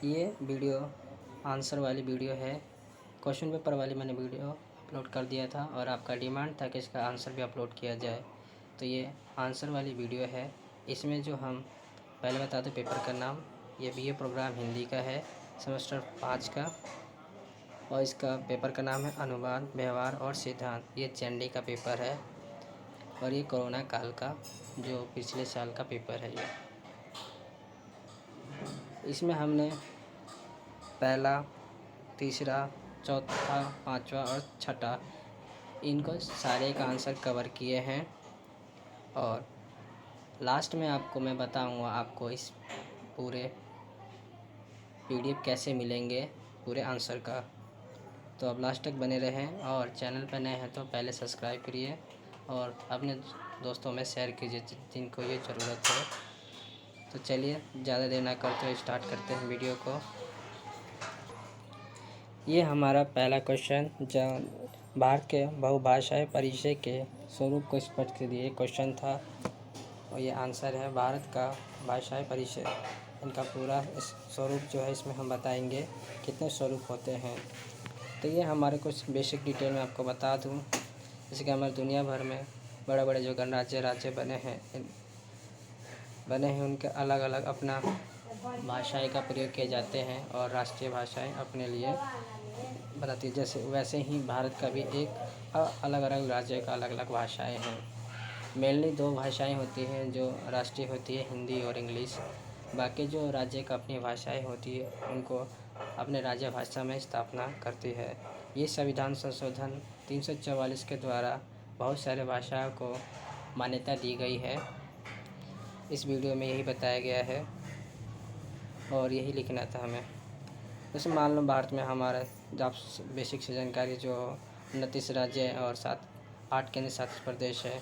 ये video answer वाली video है। क्वेश्चन पेपर वाली मैंने वीडियो अपलोड कर दिया था और आपका डिमांड था कि इसका आंसर भी अपलोड किया जाए, तो ये आंसर वाली वीडियो है। इसमें जो हम पहले बता दें पेपर का नाम, ये बीए प्रोग्राम हिंदी का है, सेमेस्टर 5 का, और इसका पेपर का नाम है अनुवाद, व्यवहार और सिद्धांत। ये चंडी का पेपर है और ये कोरोना काल का जो पिछले साल का पेपर है। ये इसमें हमने पहला, तीसरा, चौथा, पांचवा और छठा इनको सारे का आंसर कवर किए हैं। और लास्ट में आपको मैं बताऊंगा आपको इस पूरे पीडीएफ कैसे मिलेंगे पूरे आंसर का। तो अब लास्ट तक बने रहें और चैनल पर नए हैं तो पहले सब्सक्राइब करिए और अपने दोस्तों में शेयर कीजिए जिनको ये ज़रूरत है। तो चलिए ज़्यादा देर ना करते हुए स्टार्ट करते हैं वीडियो को। ये हमारा पहला क्वेश्चन जो भारत के बहुभाषाई परिचय के स्वरूप को स्पष्ट कर दिए क्वेश्चन था, और ये आंसर है भारत का भाषाई परिचय। इनका पूरा स्वरूप जो है इसमें हम बताएंगे कितने स्वरूप होते हैं। तो ये हमारे कुछ बेसिक डिटेल में आपको बता दूं, जैसे कि हमारे दुनिया भर में बड़े बड़े जो गणराज्य बने हैं उनके अलग अलग अपना भाषाएं का प्रयोग किए जाते हैं और राष्ट्रीय भाषाएं अपने लिए बताती है। जैसे वैसे ही भारत का भी एक अलग अलग राज्य का अलग अलग भाषाएं हैं। मेनली 2 भाषाएं होती हैं जो राष्ट्रीय होती है, हिंदी और इंग्लिश। बाकी जो राज्य का अपनी भाषाएं होती है उनको अपने राज्य भाषा में स्थापना करती है। ये संविधान संशोधन 344 के द्वारा बहुत सारे भाषाओं को मान्यता दी गई है। इस वीडियो में यही बताया गया है और यही लिखना था हमें। जैसे मान लो भारत में हमारा जब बेसिक से जानकारी जो 29 राज्य है और 8 केंद्र शासित प्रदेश है,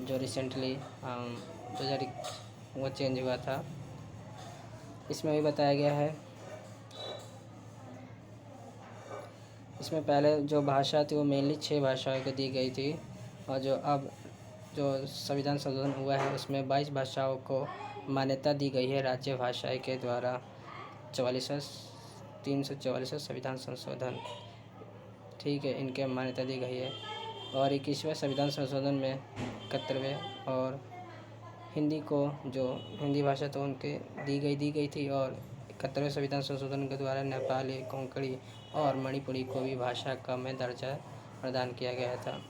जो रिसेंटली 2021 वो चेंज हुआ था। इसमें भी बताया गया है। इसमें पहले जो भाषा थी वो मेनली 6 भाषाओं को दी गई थी, और जो संविधान संशोधन हुआ है उसमें 22 भाषाओं को मान्यता दी गई है राज्य भाषाएं के द्वारा। 344 संविधान संशोधन, ठीक है, इनके मान्यता दी गई है। और 21वें संविधान संशोधन में 71वें और हिंदी को जो हिंदी भाषा तो उनके दी गई थी, और 71वें संविधान संशोधन के द्वारा नेपाली, कोंकणी और मणिपुरी को भी भाषा का में दर्जा प्रदान किया गया था।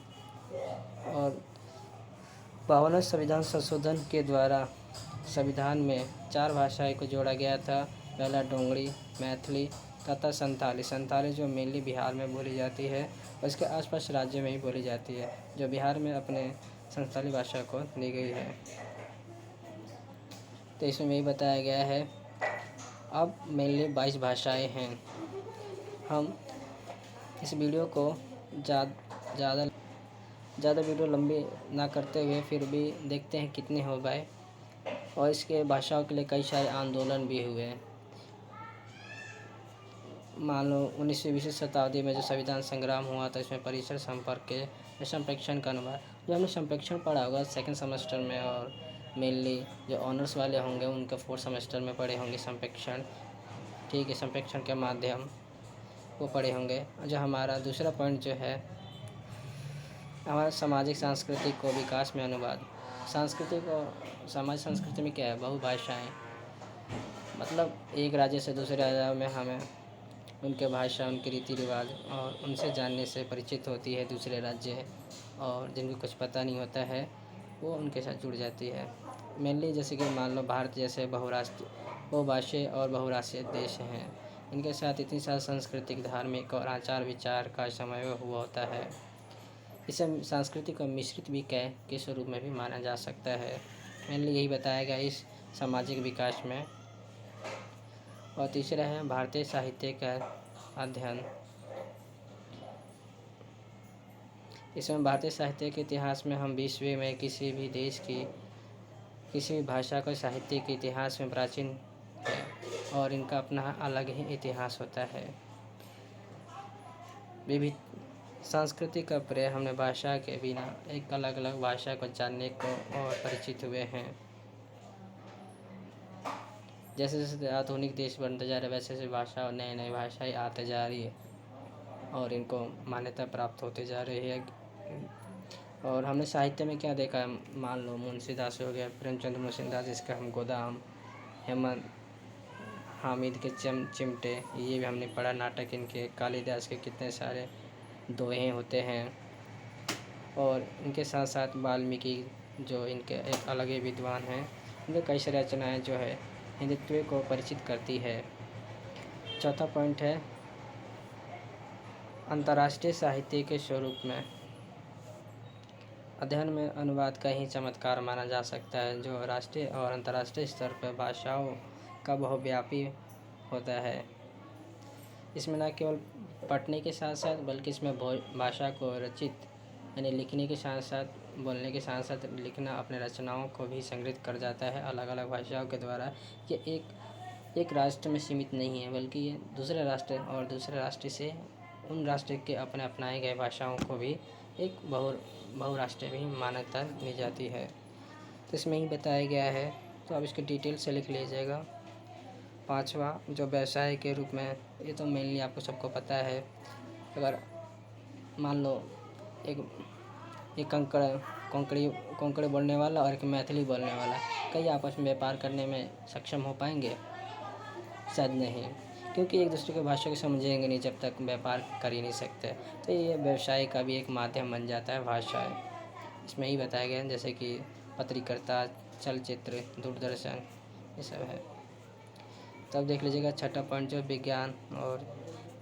और 52वें संविधान संशोधन के द्वारा संविधान में 4 भाषाएं को जोड़ा गया था। पहला डोंगरी, मैथिली तथा संथाली जो मेनली बिहार में बोली जाती है और इसके आसपास राज्य में ही बोली जाती है, जो बिहार में अपने संथाली भाषा को दी गई है। तो इसमें यही बताया गया है। अब मेनली 22 भाषाएं हैं। हम इस वीडियो को ज़्यादा वीडियो लंबी ना करते हुए फिर भी देखते हैं कितने हो गए। और इसके भाषाओं के लिए कई सारे आंदोलन भी हुए। मान लो 19वीं शताब्दी में जो संविधान संग्राम हुआ था, इसमें परिसर संपर्क के संप्रेक्षण का अनुवाद जो हमने संप्रेक्षण पढ़ा होगा सेकंड सेमेस्टर में, और मेनली जो ऑनर्स वाले होंगे उनका 4th सेमेस्टर में पढ़े होंगे संप्रेक्षण, ठीक है, संप्रेक्षण के माध्यम वो पढ़े होंगे। जो हमारा दूसरा पॉइंट जो है हमारा सामाजिक सांस्कृतिक को विकास में अनुवाद। सांस्कृतिक और सामाजिक संस्कृति में क्या है, बहुभाषाएं, मतलब एक राज्य से दूसरे राज्य में हमें उनके भाषा, उनके रीति रिवाज और उनसे जानने से परिचित होती है दूसरे राज्य, और जिनको कुछ पता नहीं होता है वो उनके साथ जुड़ जाती है। मेनली जैसे कि मान लो भारत जैसे बहुभाषीय और बहुराष्ट्रीय देश हैं, इनके साथ इतनी सारी सांस्कृतिक, धार्मिक और आचार विचार का समन्वय हुआ होता है। इसे सांस्कृतिक और मिश्रित भी के स्वरूप में भी माना जा सकता है। मेनली यही बताया गया इस सामाजिक विकास में। और तीसरा है भारतीय साहित्य का अध्ययन। इसमें भारतीय साहित्य के इतिहास में हम विश्व में किसी भी देश की किसी भी भाषा को साहित्य के इतिहास में प्राचीन है और इनका अपना अलग ही इतिहास होता है। विविध संस्कृति का प्रयोग हमने भाषा के बिना एक अलग अलग भाषा को जानने को और परिचित हुए हैं। जैसे जैसे आधुनिक देश बनते जा रहे वैसे वैसे भाषा और नई नई भाषाएँ आते जा रही है और इनको मान्यता प्राप्त होते जा रही है। और हमने साहित्य में क्या देखा है, मान लो मुंशीदास हो गया, प्रेमचंद मुंशीदास जिसका हम गोदाम, हेमंत हामिद के चिमटे, ये भी हमने पढ़ा नाटक इनके, कालिदास के कितने सारे दोहे होते हैं। और इनके साथ साथ वाल्मीकि जो इनके एक अलग ही विद्वान हैं, इनके कई सारी रचनाएँ जो है हिंदुत्व को परिचित करती है। चौथा पॉइंट है अंतर्राष्ट्रीय साहित्य के स्वरूप में अध्ययन में अनुवाद का ही चमत्कार माना जा सकता है, जो राष्ट्रीय और अंतर्राष्ट्रीय स्तर पर भाषाओं का बहुव्यापी होता है। इसमें न केवल पढ़ने के साथ साथ बल्कि इसमें भाषा को रचित यानी लिखने के साथ साथ बोलने के साथ साथ लिखना अपने रचनाओं को भी संग्रहित कर जाता है अलग अलग भाषाओं के द्वारा। ये एक राष्ट्र में सीमित नहीं है, बल्कि ये दूसरे राष्ट्र और दूसरे राष्ट्र से उन राष्ट्र के अपने अपनाए गए भाषाओं को भी एक बहुराष्ट्रीय भी मान्यता दी जाती है। तो इसमें ही बताया गया है, तो आप इसको डिटेल से लिख लीजिएगा। पांचवा जो व्यवसाय के रूप में, ये तो मेनली आपको सबको पता है। अगर मान लो एक कोंकणी बोलने वाला और एक मैथिली बोलने वाला, कई आपस में व्यापार करने में सक्षम हो पाएंगे? शायद नहीं, क्योंकि एक दूसरे की भाषा को समझेंगे नहीं जब तक व्यापार कर ही नहीं सकते। तो ये व्यवसाय का भी एक माध्यम बन जाता है भाषाएँ। इसमें ही बताया गया है, जैसे कि पत्रकारिता, चलचित्र, दूरदर्शन, ये सब है। तब देख लीजिएगा छठा पॉइंट जो विज्ञान, और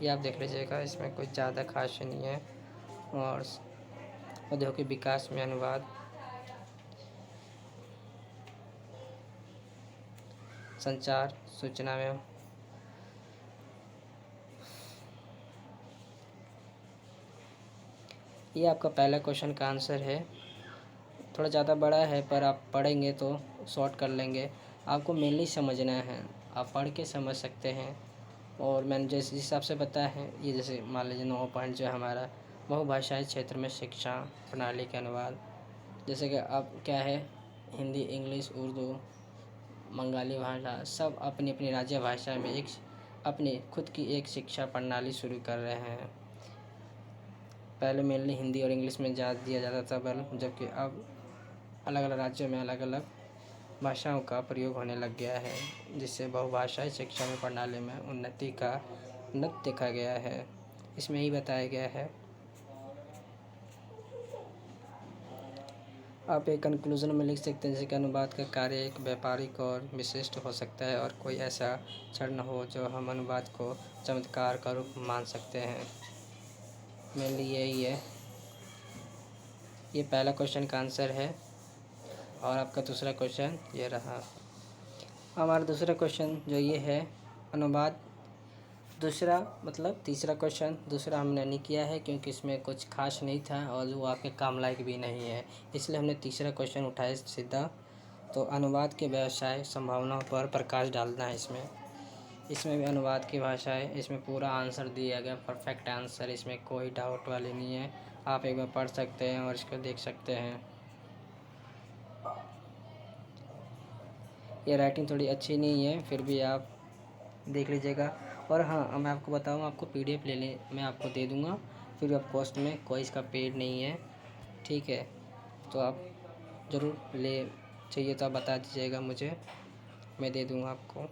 ये आप देख लीजिएगा, इसमें कुछ ज़्यादा खास नहीं है। और औद्योगिक विकास में अनुवाद, संचार सूचना में, ये आपका पहला क्वेश्चन का आंसर है। थोड़ा ज़्यादा बड़ा है पर आप पढ़ेंगे तो शॉर्ट कर लेंगे। आपको मेनली समझना है, आप पढ़ के समझ सकते हैं। और मैंने जिस हिसाब से बताया है, ये जैसे मान लीजिए 9 पॉइंट जो है हमारा बहुभाषाई क्षेत्र में शिक्षा प्रणाली के अनुवाद, जैसे कि अब क्या है, हिंदी, इंग्लिश, उर्दू, बंगाली भाषा, सब अपनी अपनी राज्य भाषा में एक अपनी खुद की एक शिक्षा प्रणाली शुरू कर रहे हैं। पहले मेनली हिंदी और इंग्लिश में दिया जाता था बल, जबकि अब अलग अलग राज्यों में अलग अलग भाषाओं का प्रयोग होने लग गया है, जिससे बहुभाषाई शिक्षा में प्रणाली में उन्नति देखा गया है। इसमें ही बताया गया है। आप एक कंक्लूजन में लिख सकते हैं जैसे कि अनुवाद का कार्य एक व्यापारिक और विशिष्ट हो सकता है, और कोई ऐसा क्षण हो जो हम अनुवाद को चमत्कार का रूप मान सकते हैं। मेनली यही है। ये पहला क्वेश्चन का आंसर है। और आपका दूसरा क्वेश्चन ये रहा। हमारा दूसरा क्वेश्चन जो ये है अनुवाद, दूसरा मतलब तीसरा क्वेश्चन दूसरा हमने नहीं किया है, क्योंकि इसमें कुछ खास नहीं था और वो आपके काम लायक भी नहीं है, इसलिए हमने तीसरा क्वेश्चन उठाया सीधा। तो अनुवाद के व्यवसाय संभावनाओं पर प्रकाश डालना है इसमें भी अनुवाद की भाषा है। इसमें पूरा आंसर दिया गया, परफेक्ट आंसर, इसमें कोई डाउट वाली नहीं है। आप एक बार पढ़ सकते हैं और इसको देख सकते हैं। ये राइटिंग थोड़ी अच्छी नहीं है, फिर भी आप देख लीजिएगा। और हाँ, मैं आपको बताऊँ, आपको PDF मैं आपको दे दूँगा, फिर आप कॉस्ट में, कोई इसका पेड नहीं है, ठीक है। तो आप ज़रूर चाहिए तो आप बता दीजिएगा मुझे, मैं दे दूँगा आपको।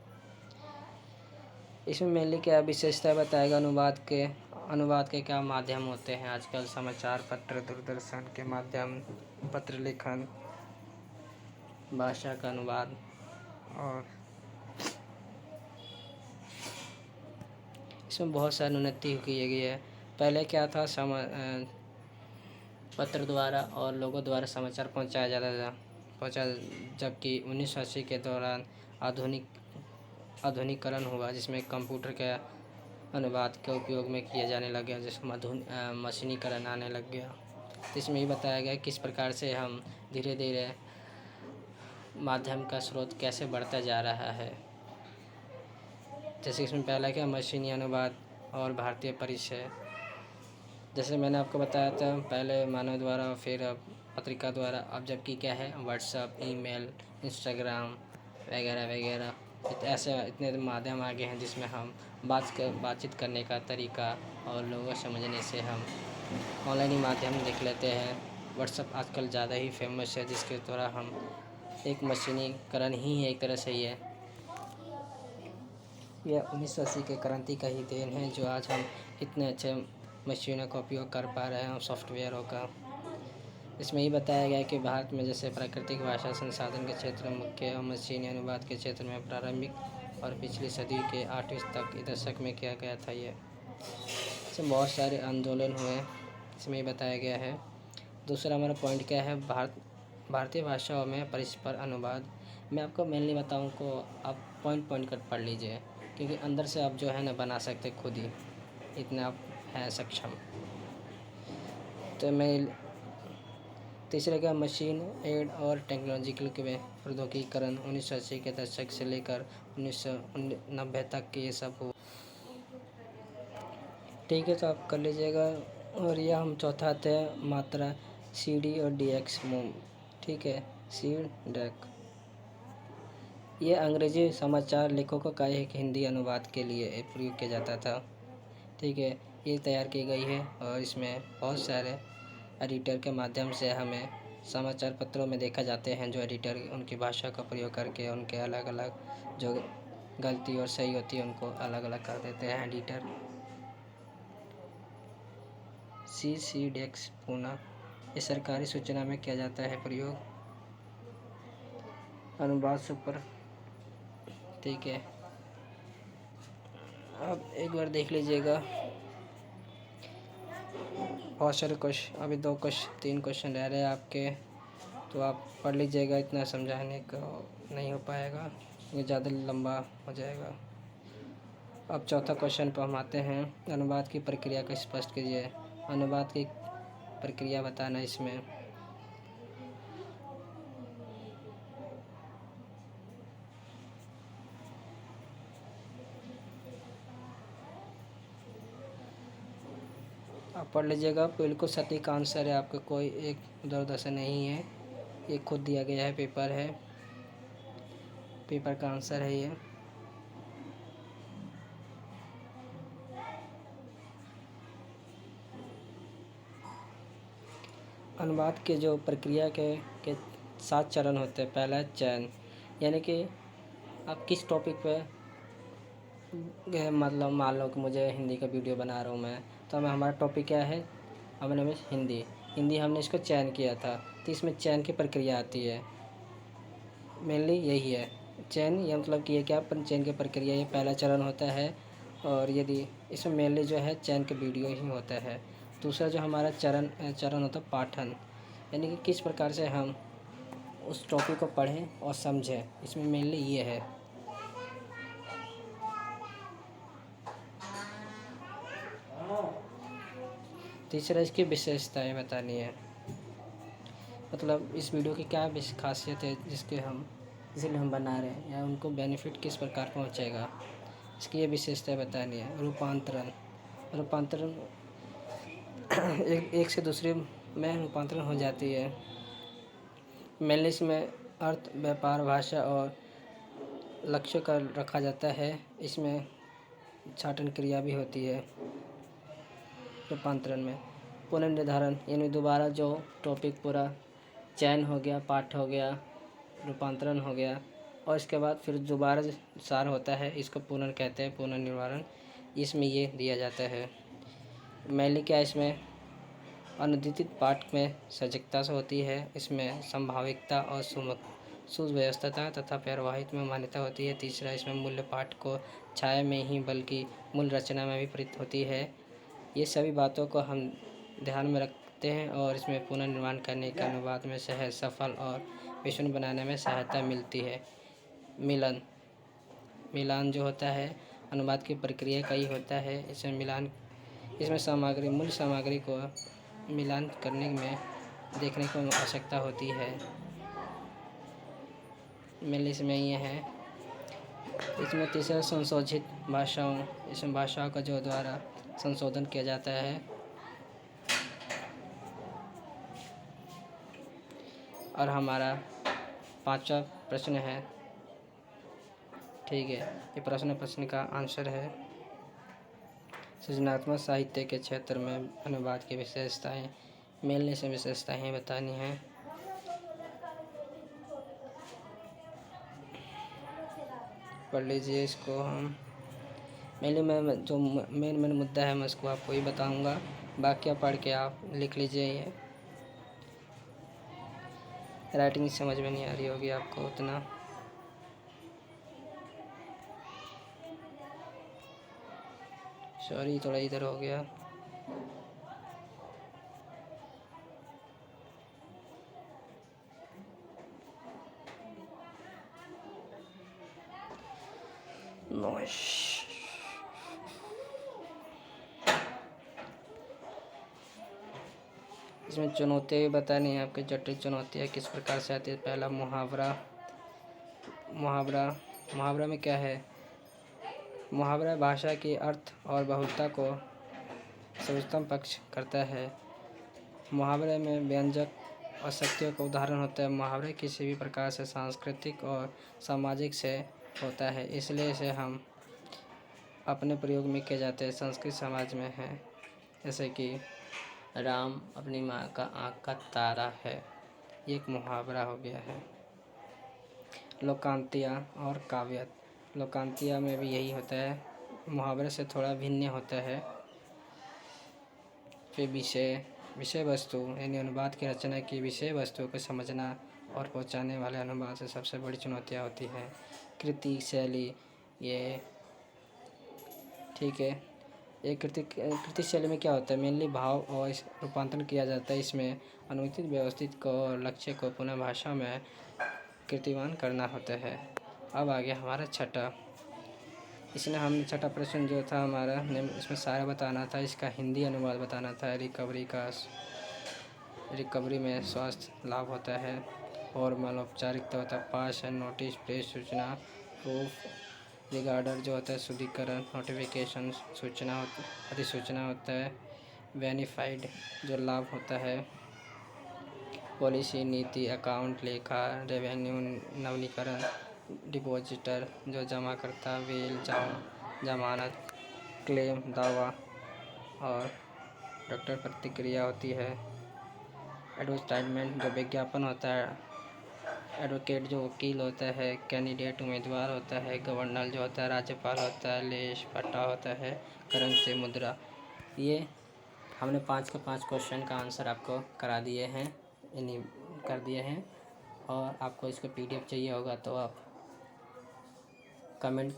इसमें मेनली क्या विशेषता बताएगा अनुवाद के क्या माध्यम होते हैं आजकल, समाचार पत्र, दूरदर्शन के माध्यम, पत्र लेखन, भाषा का अनुवाद। और इसमें बहुत सारी उन्नति की गई है। पहले क्या था, पत्र द्वारा और लोगों द्वारा समाचार पहुंचाया जाता था, जबकि 1980 के दौरान आधुनिकीकरण हुआ, जिसमें कंप्यूटर के अनुवाद के उपयोग में किया जाने लग गया, जिसमें मशीनीकरण आने लग गया। तो इसमें ही बताया गया किस प्रकार से हम धीरे धीरे माध्यम का स्रोत कैसे बढ़ता जा रहा है। जैसे इसमें पहला क्या, मशीनी अनुवाद और भारतीय परिचय। जैसे मैंने आपको बताया था, पहले मानव द्वारा, फिर अब पत्रिका द्वारा, अब जबकि क्या है, व्हाट्सएप, ईमेल, इंस्टाग्राम वगैरह वगैरह ऐसे इतने माध्यम आ गए हैं जिसमें हम बातचीत करने का तरीका और लोगों को समझने से हम ऑनलाइन ही माध्यम देख लेते हैं। व्हाट्सअप आजकल ज़्यादा ही फेमस है, जिसके द्वारा हम एक मशीनीकरण ही है एक तरह से। यह 1980 के क्रांति का ही देन है जो आज हम इतने अच्छे मशीनों का उपयोग कर पा रहे हैं और सॉफ्टवेयरों का। इसमें ये बताया गया है कि भारत में जैसे प्राकृतिक भाषा संसाधन के क्षेत्र में मुख्य और मशीनी अनुवाद के क्षेत्र में प्रारंभिक और पिछली सदी के 8वीं तक दशक में किया गया था। ये इसमें बहुत सारे आंदोलन हुए, इसमें ये बताया गया है। दूसरा हमारा पॉइंट क्या है, भारतीय भाषाओं में परस्पर अनुवाद। मैं आपको मेनली बताऊं को आप पॉइंट पॉइंट कर पढ़ लीजिए, क्योंकि अंदर से आप जो है ना बना सकते खुद ही, इतना आप हैं सक्षम। तो मैं तीसरे का मशीन एड और टेक्नोलॉजिकल के प्रौद्योगिकीकरण 1980 के दशक से लेकर 1990 तक के ये सब हो। ठीक है, तो आप कर लीजिएगा। और यह हम चौथा आते हैं मात्रा CD और DX मूव। ठीक है, सीड डेक ये अंग्रेजी समाचार लेखकों का एक हिंदी अनुवाद के लिए प्रयोग किया जाता था। ठीक है, ये तैयार की गई है और इसमें बहुत सारे एडिटर के माध्यम से हमें समाचार पत्रों में देखा जाते हैं, जो एडिटर उनकी भाषा का प्रयोग करके उनके अलग अलग जो गलती और सही होती है उनको अलग अलग कर देते हैं एडिटर। सी डेक्स पुनः ये सरकारी सूचना में किया जाता है प्रयोग अनुवाद सुपर। ठीक है, अब एक बार देख लीजिएगा। बहुत सारे क्वेश्चन, अभी 3 क्वेश्चन रह रहे हैं आपके, तो आप पढ़ लीजिएगा। इतना समझाने का नहीं हो पाएगा, ये ज़्यादा लंबा हो जाएगा। अब चौथा क्वेश्चन पर हम आते हैं, अनुवाद की प्रक्रिया को स्पष्ट कीजिए। अनुवाद की प्रक्रिया बताना। इसमें आप पढ़ लीजिएगा, बिल्कुल सटीक आंसर है आपका, कोई एक इधर उधर से नहीं है, ये खुद दिया गया है, पेपर का आंसर है ये। अनुवाद के जो प्रक्रिया के 7 चरण होते हैं। पहला है चयन, यानी कि आप किस टॉपिक पे मतलब मान लो कि मुझे हिंदी का वीडियो बना रहा हूँ मैं, तो हमारा टॉपिक क्या है, हमने हिंदी हमने इसको चयन किया था, तो इसमें चयन की प्रक्रिया आती है। मेनली यही है चयन, यह मतलब कि ये क्या चयन की प्रक्रिया, ये पहला चरण होता है। और यदि इसमें मेनली जो है चयन के वीडियो ही होता है। दूसरा जो हमारा चरण होता है पाठन, यानी कि किस प्रकार से हम उस टॉपिक को पढ़ें और समझें, इसमें मेनली ये है। तीसरा इसकी विशेषताएं बतानी है, मतलब इस वीडियो की क्या खासियत है जिसलिए हम बना रहे हैं, या उनको बेनिफिट किस प्रकार पहुंचेगा, इसकी ये विशेषताएं बतानी है। रूपांतरण एक से दूसरे में रूपांतरण हो जाती है। मेनली इसमें अर्थ, व्यापार, भाषा और लक्ष्य का रखा जाता है। इसमें छाटन क्रिया भी होती है रूपांतरण में। पुनर्निर्धारण, यानी दोबारा जो टॉपिक पूरा चयन हो गया, पाठ हो गया, रूपांतरण हो गया, और इसके बाद फिर दोबारा सार होता है, इसको कहते हैं पुनर्निर्माण। इसमें ये दिया जाता है। मेनली क्या इसमें अनुदित पाठ में सजगता से होती है, इसमें संभाविकता और सुव्यवस्थता तथा प्रवाहित में मान्यता होती है। तीसरा इसमें मूल्य पाठ को छाया में ही बल्कि मूल रचना में भी प्रतीत होती है। ये सभी बातों को हम ध्यान में रखते हैं और इसमें पुनर्निर्माण करने के अनुवाद में सहज, सफल और विषुण बनाने में सहायता मिलती है। मिलान जो होता है अनुवाद की प्रक्रिया का ही होता है। इसमें मूल सामग्री को मिलान करने में देखने को आवश्यकता होती है। मेनली इसमें ये है। इसमें तीसरा संशोधित भाषाओं, इसमें भाषाओं का जो द्वारा संशोधन किया जाता है। और हमारा 5वां प्रश्न है, ठीक है, ये प्रश्न का आंसर है। सृजनात्मक साहित्य के क्षेत्र में अनुवाद की विशेषताएं, मिलने से विशेषताएं बतानी हैं। पढ़ लीजिए इसको। हम मेनली मैं जो मेन मुद्दा है मैं उसको आपको ही बताऊंगा, बाकी आप पढ़ के आप लिख लीजिए। ये राइटिंग समझ में नहीं आ रही होगी आपको उतना। सॉरी, थोड़ा इधर हो गया। इसमें चुनौतियाँ भी बतानी है आपकी। जटिल चुनौतियाँ किस प्रकार से आती है। पहला मुहावरा में क्या है। मुहावरा भाषा की अर्थ और बहुलता को सर्वोत्तम पक्ष करता है। मुहावरे में व्यंजक और शक्तियों का उदाहरण होता है। मुहावरे किसी भी प्रकार से सांस्कृतिक और सामाजिक से होता है, इसलिए इसे हम अपने प्रयोग में किए जाते हैं। संस्कृत समाज में है, जैसे कि राम अपनी माँ का आँख का तारा है, ये एक मुहावरा हो गया है। लोकांतिया और काव्य। लोकांतिया में भी यही होता है, मुहावरे से थोड़ा भिन्न होता है। फिर विषय वस्तु यानी अनुवाद की रचना की विषय वस्तु को समझना और पहुंचाने वाले अनुवाद से सबसे बड़ी चुनौतियाँ होती हैं। कृति शैली, ये ठीक है। एक कृति शैली में क्या होता है, मेनली भाव और रूपांतरण किया जाता है। इसमें अनुचित व्यवस्थित को और लक्ष्य को पुनः भाषा में कृतिवान करना होता है। अब आ गया हमारा छठा। इसमें हम छठा प्रश्न जो था हमारा, इसमें सारा बताना था, इसका हिंदी अनुवाद बताना था। रिकवरी में स्वास्थ्य लाभ होता है और औपचारिकता होता है। पास है नोटिस, प्रेस, सूचना, प्रूफ रिगार्डर जो होता है शुद्धिकरण, नोटिफिकेशन सूचना, अधिसूचना होता है। बेनिफाइड जो लाभ होता है। पॉलिसी नीति, अकाउंट लेखा, रेवेन्यू नवीनीकरण, डिपॉजिटर जो जमा करता, विल जमानत, क्लेम दावा और डॉक्टर प्रतिक्रिया होती है। एडवर्टाइजमेंट जो विज्ञापन होता है। एडवोकेट जो वकील होता है। कैंडिडेट उम्मीदवार होता है। गवर्नर जो होता है राज्यपाल होता है। लेश पट्टा होता है। करेंसी मुद्रा। ये हमने 5 के 5 क्वेश्चन का आंसर आपको करा दिए हैं, यानी कर दिए हैं। और आपको इसका PDF चाहिए होगा तो आप कमेंट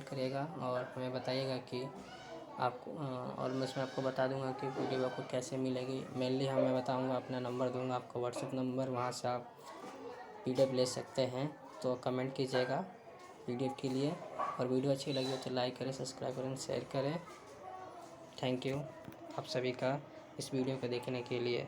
करिएगा और हमें बताइएगा कि आपको, और मैं इसमें आपको बता दूंगा कि PDF आपको कैसे मिलेगी। मेनली मैं बताऊंगा, अपना नंबर दूंगा आपको, व्हाट्सएप नंबर, वहां से आप PDF ले सकते हैं। तो कमेंट कीजिएगा PDF के लिए। और वीडियो अच्छी लगी हो तो लाइक करें, सब्सक्राइब करें, शेयर करें। थैंक यू आप सभी का इस वीडियो को देखने के लिए।